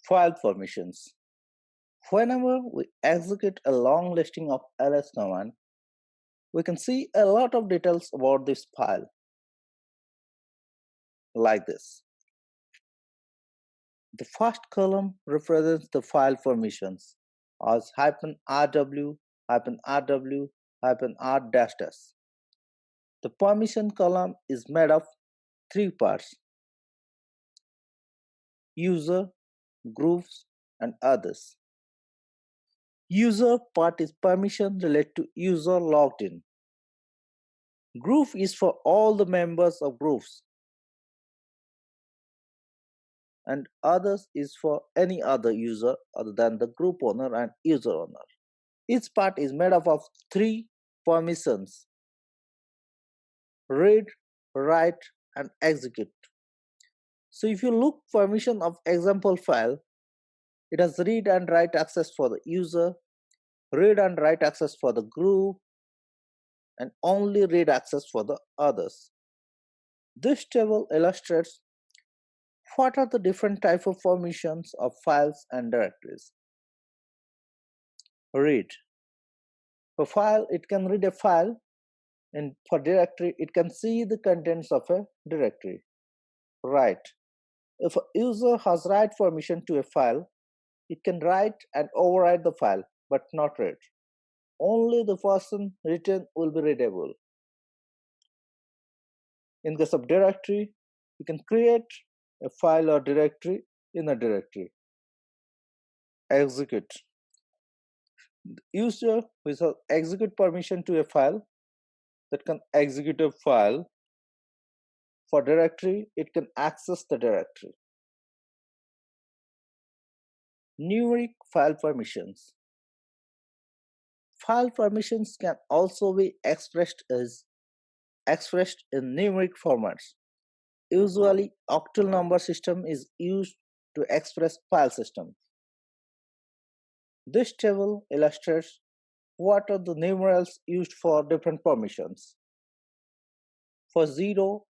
File permissions. Whenever we execute a long listing of ls command, we can see a lot of details about this file, like this. The first column represents the file permissions as -rw, -rw, -r-s. The permission column is made of three parts: user, groups, and others. User part is permission related to user logged in. Group is for all the members of groups, and others is for any other user other than the group owner and user owner. Each part is made up of three permissions: read, write, and execute. So if you look permission of example file, it has read and write access for the user, read and write access for the group, and only read access for the others. This table illustrates what are the different types of permissions of files and directories. Read. For file, it can read a file, and for directory, it can see the contents of a directory. Write. If a user has write permission to a file, it can write and overwrite the file, but not read. Only the person written will be readable. In case of directory, you can create a file or directory in a directory. Execute. The user with execute permission to a file that can execute a file. For directory, it can access the directory. Numeric file permissions. File permissions can also be expressed in numeric formats. Usually, octal number system is used to express file systems. This table illustrates what are the numerals used for different permissions. For 0,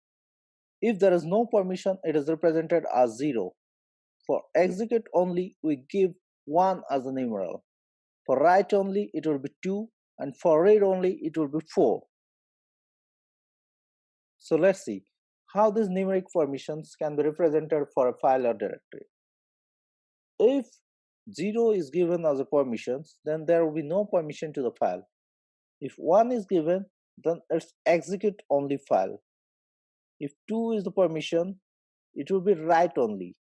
if there is no permission, it is represented as 0. For execute only, we give 1 as a numeral. For write only, it will be 2, and for read only, it will be 4. So let's see how these numeric permissions can be represented for a file or directory. If 0 is given as a permission, then there will be no permission to the file. If 1 is given, then it's execute only file. If 2 is the permission, it will be write only.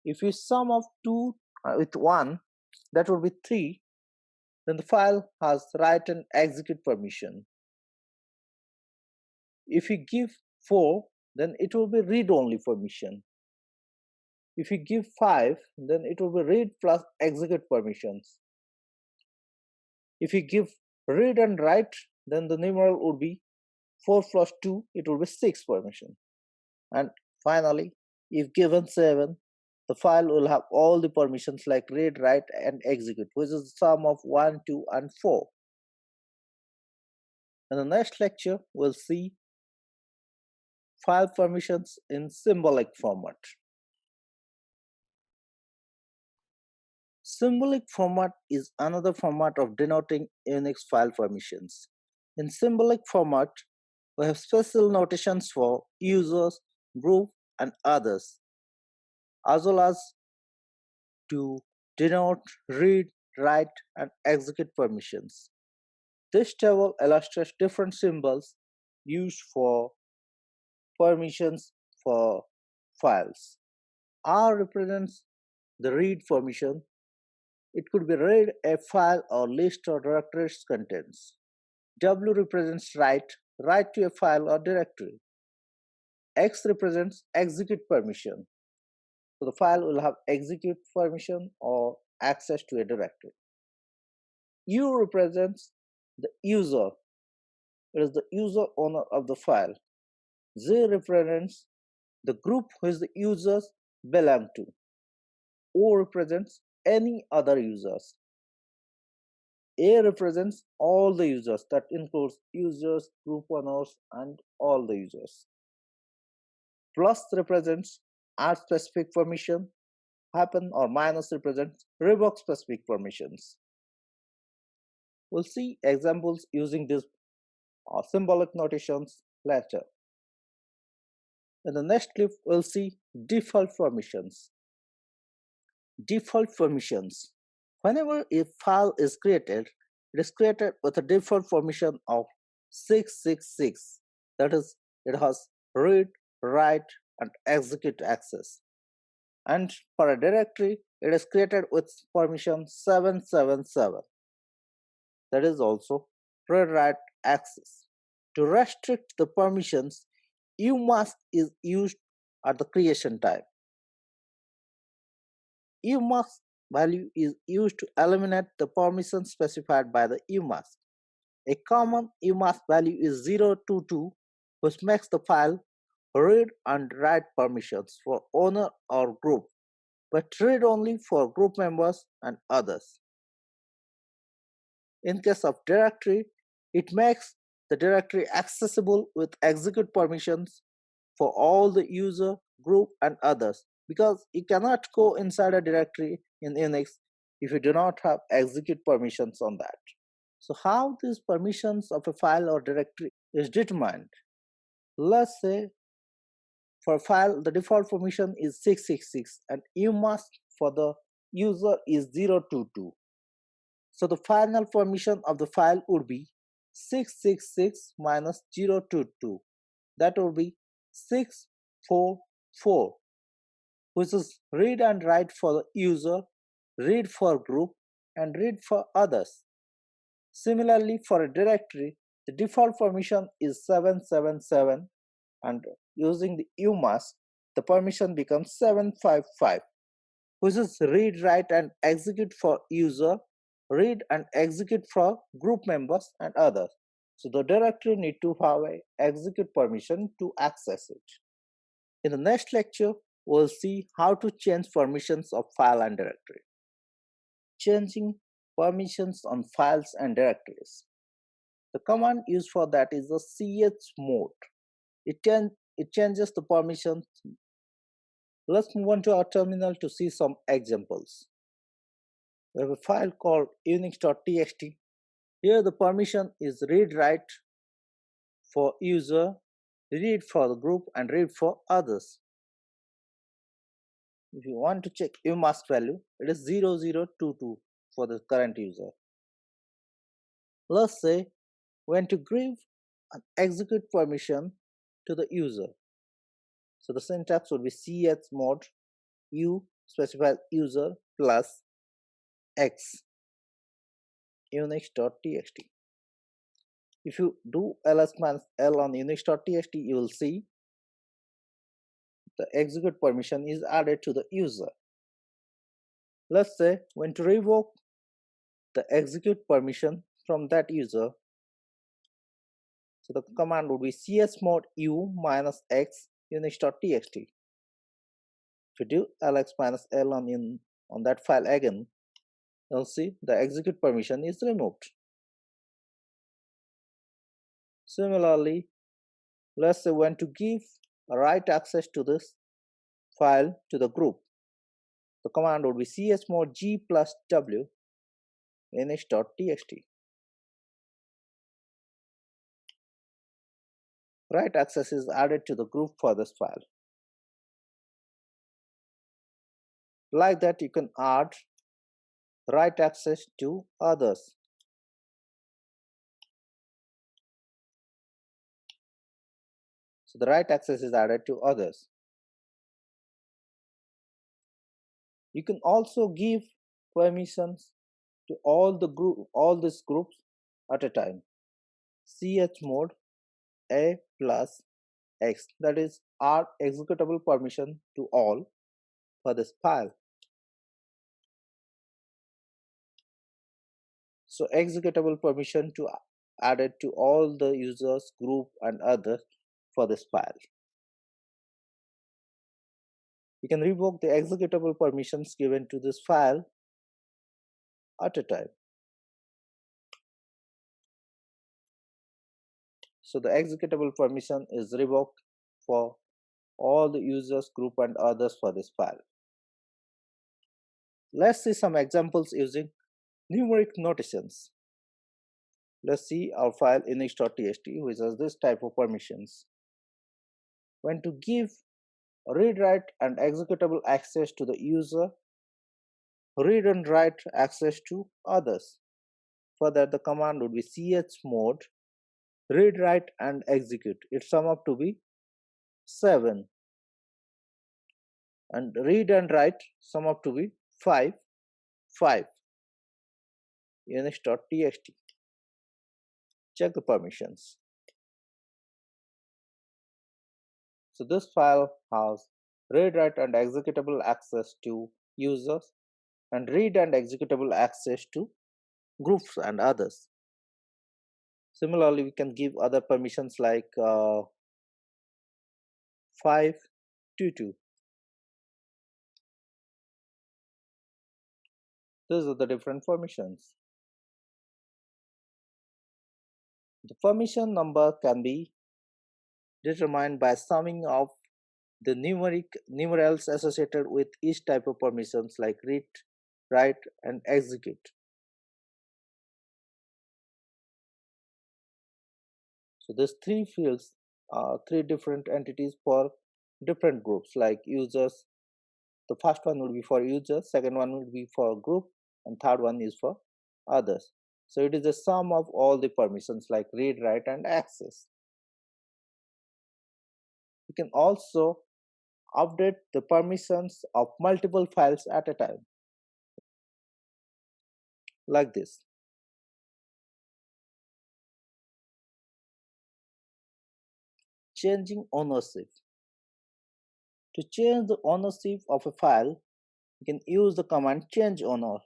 If we sum of 2 with 1, that will be 3, then the file has write and execute permission. If we give 4, then it will be read only permission. If we give 5, then it will be read plus execute permissions. If we give read and write, then the numeral would be 4 plus 2, it will be 6 permission. And finally, if given 7, the file will have all the permissions like read, write, and execute, which is the sum of 1, 2, and 4. In the next lecture, we'll see file permissions in symbolic format. Symbolic format is another format of denoting Unix file permissions. In symbolic format, we have special notations for users, group, and others, as well as to denote read, write, and execute permissions. This table illustrates different symbols used for permissions for files. R represents the read permission. It could be read a file or list or directory's contents. W represents write to a file or directory. X represents execute permission. So the file will have execute permission or access to a directory. U represents the user. It is the user owner of the file. Z represents the group which the users belong to. O represents any other users. A represents all the users, that includes users, group owners, and all the users. Plus represents R specific permission. hyphen or minus represents revoke specific permissions. We'll see examples using these symbolic notations later. In the next clip, we'll see default permissions. Default permissions. Whenever a file is created, it is created with a default permission of 666. That is, it has read, write, and execute access. And for a directory, it is created with permission 777. That is also read, write, access. To restrict the permissions, umask is used at the creation time. Umask value is used to eliminate the permission specified by the umask. A common umask value is 022, which makes the file read and write permissions for owner or group, but read only for group members and others. In case of directory, it makes the directory accessible with execute permissions for all the user, group, and others, because you cannot go inside a directory in Unix if you do not have execute permissions on that. So how these permissions of a file or directory is determined? Let's say for a file the default permission is 666 and umask for the user is 022. So the final permission of the file would be 666 minus 022. That would be 644, which is read and write for the user, read for group, and read for others. Similarly, for a directory, the default permission is 777, and using the umask, the permission becomes 755, which is read, write, and execute for user, read and execute for group members and others. So the directory need to have a execute permission to access it. In the next lecture, we'll see how to change permissions of file and directory. Changing permissions on files and directories. The command used for that is the chmod. It changes the permissions. Let's move on to our terminal to see some examples. We have a file called unix.txt. Here the permission is read write for user, read for the group, and read for others. If you want to check umask value, it is 0022 for the current user. Let's say we want to give an execute permission to the user. So the syntax would be chmod u specify user plus x unix.txt. If you do ls-l on unix.txt, you will see the execute permission is added to the user. Let's say when to revoke the execute permission from that user. So the command would be chmod u minus x unix.txt. If you do ls-l on that file again, you'll see the execute permission is removed. Similarly, let's say when to give write access to this file to the group. The command would be chmod g plus w unix.txt. Write access is added to the group for this file. Like that, you can add write access to others. So the write access is added to others. You can also give permissions to all these groups at a time. Chmod a plus x, that is our executable permission to all for this file. So executable permission to added to all the users, group, and others for this file. You can revoke the executable permissions given to this file at a time. So the executable permission is revoked for all the users, group, and others for this file. Let's see some examples using numeric notations. Let's see our file unix.txt, which has this type of permissions. When to give read, write, and executable access to the user, read and write access to others. Further, the command would be chmod read, write, and execute. It sum up to be 7, and read and write sum up to be 5 unix.txt. Check the permissions. So this file has read, write, and executable access to users, and read and executable access to groups and others. Similarly, we can give other permissions like 522. These are the different permissions. The permission number can be determined by summing of the numerals associated with each type of permissions like read, write, and execute. So these three fields are three different entities for different groups like users. The first one would be for users, second one would be for group, and third one is for others. So it is the sum of all the permissions like read, write, and access. You can also update the permissions of multiple files at a time, like this. Changing ownership. To change the ownership of a file, you can use the command change owner,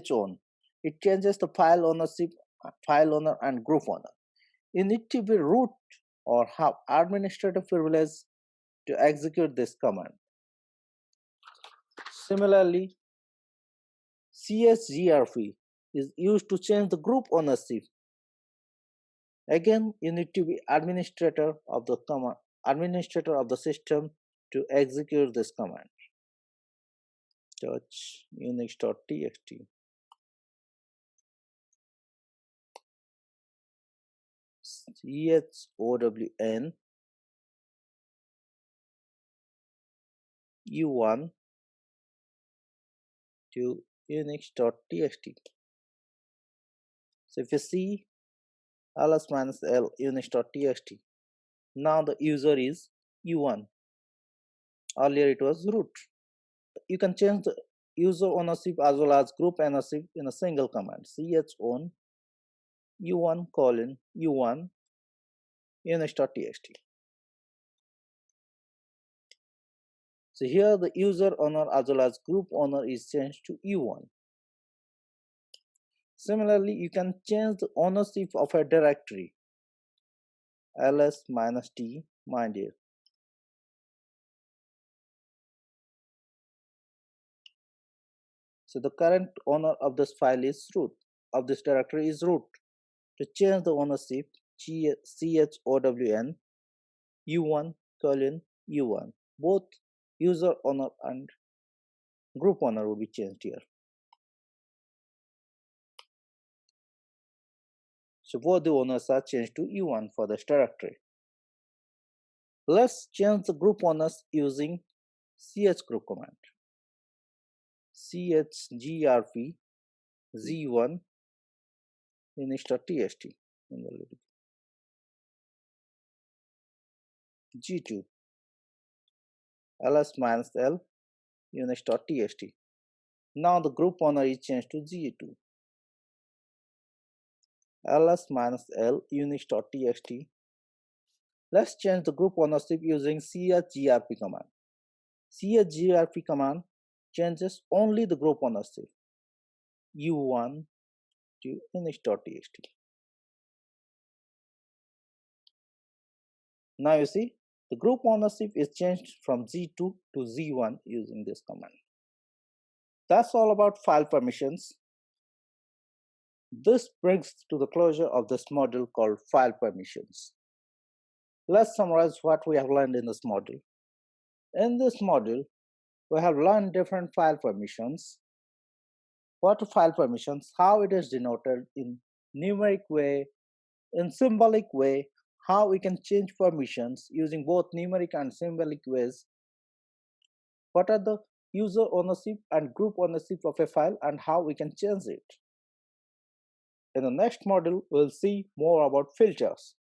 chown. It changes the file ownership, file owner, and group owner. You need to be root or have administrative privilege to execute this command. Similarly, chgrp is used to change the group ownership. Again, you need to be administrator of the system to execute this command. Touch unix.txt. chown u1 to unix.txt. So if you see ls-l unix.txt, now the user is u1. Earlier it was root. You can change the user ownership as well as group ownership in a single command. chown u1 u1 unix.txt. So here the user owner as well as group owner is changed to u1. Similarly, you can change the ownership of a directory ls-t mindir. So the current owner of this file is root, of this directory is root. To change the ownership, chown u1 u1. Both user owner and group owner will be changed here. So both the owners are changed to u1 for this directory. Let's change the group owners using chgroup command. chgrp z1 unix.txt g2 ls-l unix.txt. Now the group owner is changed to g2 ls-l unix.txt. Let's change the group ownership using chgrp command. chgrp command changes only the group ownership u1 to unix.txt. Now you see the group ownership is changed from z2 to z1 using this command. That's all about file permissions. This brings to the closure of this module called file permissions. Let's summarize what we have learned in this module. In this module, we have learned different file permissions. what are file permissions, how it is denoted in numeric way, in symbolic way, how we can change permissions using both numeric and symbolic ways, what are the user ownership and group ownership of a file and how we can change it. In the next module, we'll see more about filters.